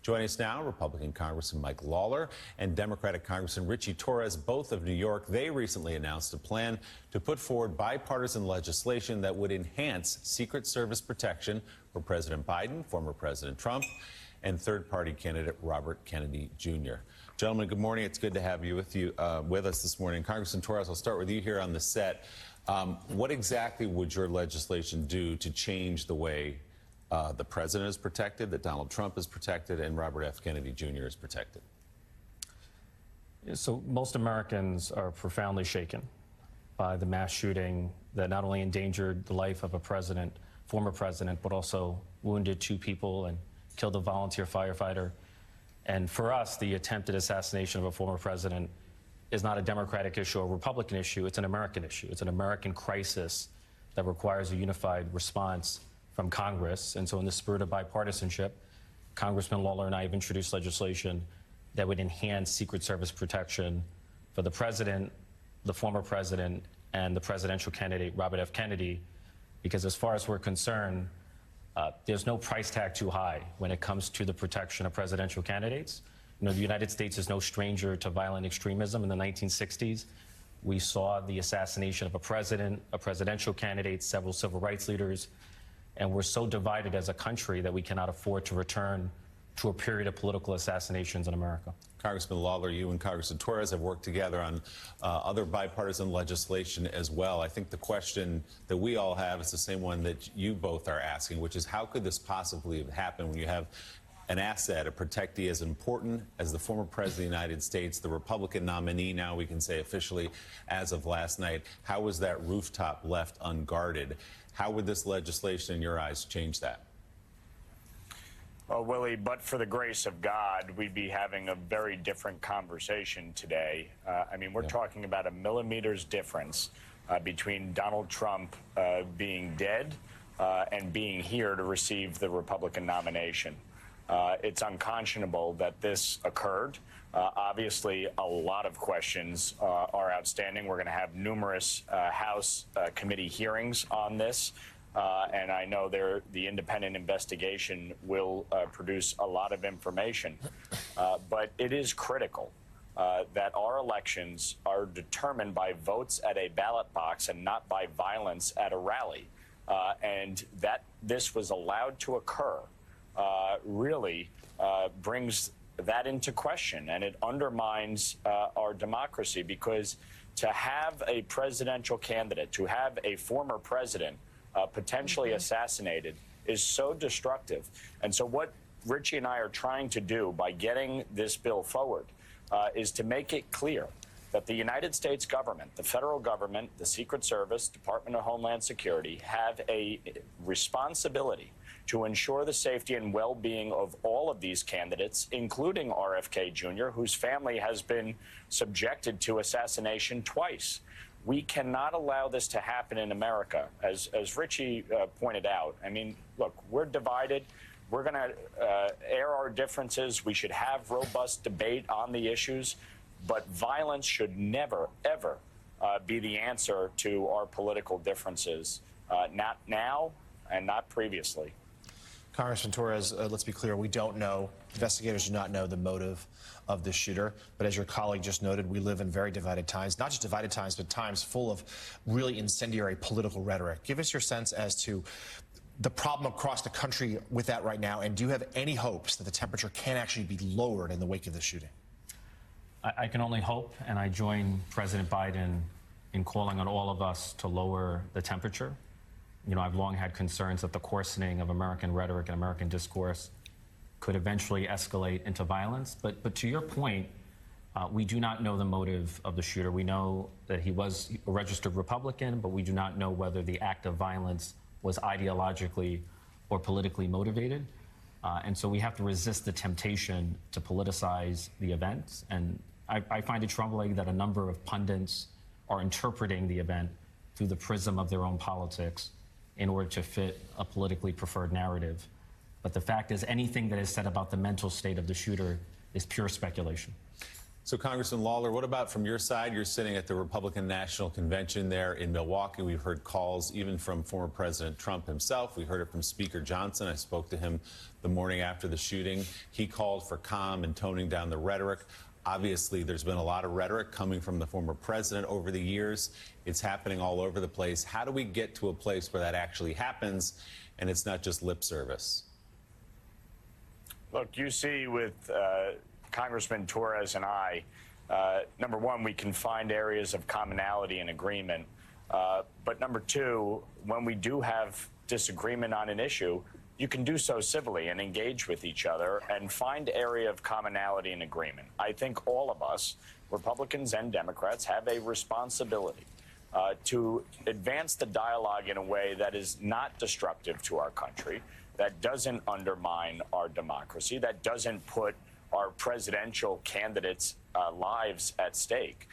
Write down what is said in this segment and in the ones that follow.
Joining us now, Republican Congressman Mike Lawler and Democratic Congressman Richie Torres, both of New York. They recently announced a plan to put forward bipartisan legislation that would enhance Secret Service protection for President Biden, former President Trump, and third-party candidate Robert Kennedy Jr. Gentlemen, good morning. It's good to have you with us this morning. Congressman Torres, I'll start with you here on the set. What exactly would your legislation do to change the way the president is protected, that Donald Trump is protected, and Robert F. Kennedy Jr. is protected? So most Americans are profoundly shaken by the mass shooting that not only endangered the life of a president, former president, but also wounded 2 people and killed a volunteer firefighter. And for us, the attempted assassination of a former president is not a Democratic issue or a Republican issue. It's an American issue. It's an American crisis that requires a unified response from Congress. And so in the spirit of bipartisanship, Congressman Lawler and I have introduced legislation that would enhance Secret Service protection for the president, the former president, and the presidential candidate, Robert F. Kennedy, because as far as we're concerned, there's no price tag too high when it comes to the protection of presidential candidates. You know, the United States is no stranger to violent extremism. In the 1960s, we saw the assassination of a president, a presidential candidate, several civil rights leaders, and we're so divided as a country that we cannot afford to return to a period of political assassinations in America. Congressman Lawler, you and Congressman Torres have worked together on other bipartisan legislation as well. I think the question that we all have is the same one that you both are asking, which is how could this possibly have happened when you have an asset, a protectee as important as the former president of the United States, the Republican nominee now we can say officially as of last night? How was that rooftop left unguarded? How would this legislation in your eyes change that? Well, Willie, but for the grace of God, we'd be having a very different conversation today. I mean, we're talking about a millimeter's difference between Donald Trump being dead and being here to receive the Republican nomination. It's unconscionable that this occurred. Obviously, a lot of questions are outstanding. We're going to have numerous House committee hearings on this. And I know the independent investigation will produce a lot of information. But it is critical that our elections are determined by votes at a ballot box and not by violence at a rally. And that this was allowed to occur really brings that into question, and it undermines our democracy, because to have a presidential candidate, to have a former president potentially assassinated is so destructive. And so what Richie and I are trying to do by getting this bill forward is to make it clear that the United States government, the federal government, the Secret Service, Department of Homeland Security have a responsibility to ensure the safety and well-being of all of these candidates, including RFK Jr., whose family has been subjected to assassination twice. We cannot allow this to happen in America. As Richie pointed out, I mean, look, we're divided. We're going to air our differences. We should have robust debate on the issues. But violence should never, ever be the answer to our political differences, not now and not previously. Congressman Torres, let's be clear, we don't know, investigators do not know the motive of the shooter. But as your colleague just noted, we live in very divided times, not just divided times, but times full of really incendiary political rhetoric. Give us your sense as to the problem across the country with that right now, and do you have any hopes that the temperature can actually be lowered in the wake of the shooting? I can only hope, and I join President Biden in calling on all of us to lower the temperature. You know, I've long had concerns that the coarsening of American rhetoric and American discourse could eventually escalate into violence. But to your point, we do not know the motive of the shooter. We know that he was a registered Republican, but we do not know whether the act of violence was ideologically or politically motivated. And so we have to resist the temptation to politicize the events. And I find it troubling that a number of pundits are interpreting the event through the prism of their own politics in order to fit a politically preferred narrative. But the fact is, anything that is said about the mental state of the shooter is pure speculation. So, Congressman Lawler, what about from your side? You're sitting at the Republican National Convention there in Milwaukee. We've heard calls even from former President Trump himself. We heard it from Speaker Johnson. I spoke to him the morning after the shooting. He called for calm and toning down the rhetoric. Obviously, there's been a lot of rhetoric coming from the former president over the years. It's happening all over the place. How do we get to a place where that actually happens and it's not just lip service? Look, you see with Congressman Torres and I, number one, we can find areas of commonality and agreement. But number two, when we do have disagreement on an issue, you can do so civilly and engage with each other and find area of commonality and agreement. I think all of us, Republicans and Democrats, have a responsibility to advance the dialogue in a way that is not destructive to our country, that doesn't undermine our democracy, that doesn't put our presidential candidates' lives at stake.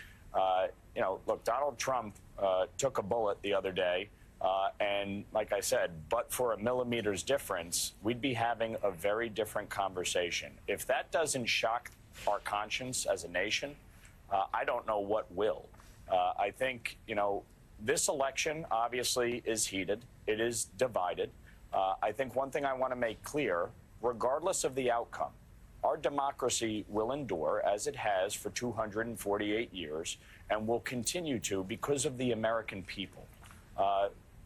Look, Donald Trump took a bullet the other day, and like I said, but for a millimeter's difference, we'd be having a very different conversation. If that doesn't shock our conscience as a nation, I don't know what will. I think, this election obviously is heated. It is divided. I think one thing I want to make clear, regardless of the outcome, our democracy will endure, as it has for 248 years, and will continue to because of the American people.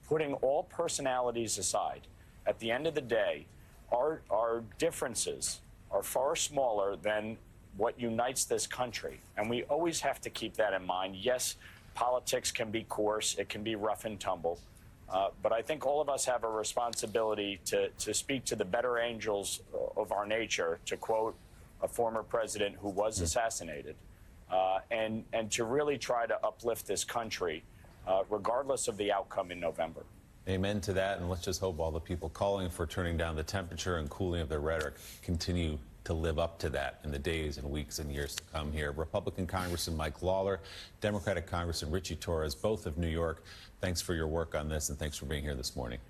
Putting all personalities aside, at the end of the day, our differences are far smaller than what unites this country. And we always have to keep that in mind. Yes, politics can be coarse, it can be rough and tumble. But I think all of us have a responsibility to speak to the better angels of our nature, to quote a former president who was assassinated, and to really try to uplift this country, regardless of the outcome in November. Amen to that, and let's just hope all the people calling for turning down the temperature and cooling of their rhetoric continue to live up to that in the days and weeks and years to come here. Republican Congressman Mike Lawler, Democratic Congressman Richie Torres, both of New York, thanks for your work on this, and thanks for being here this morning.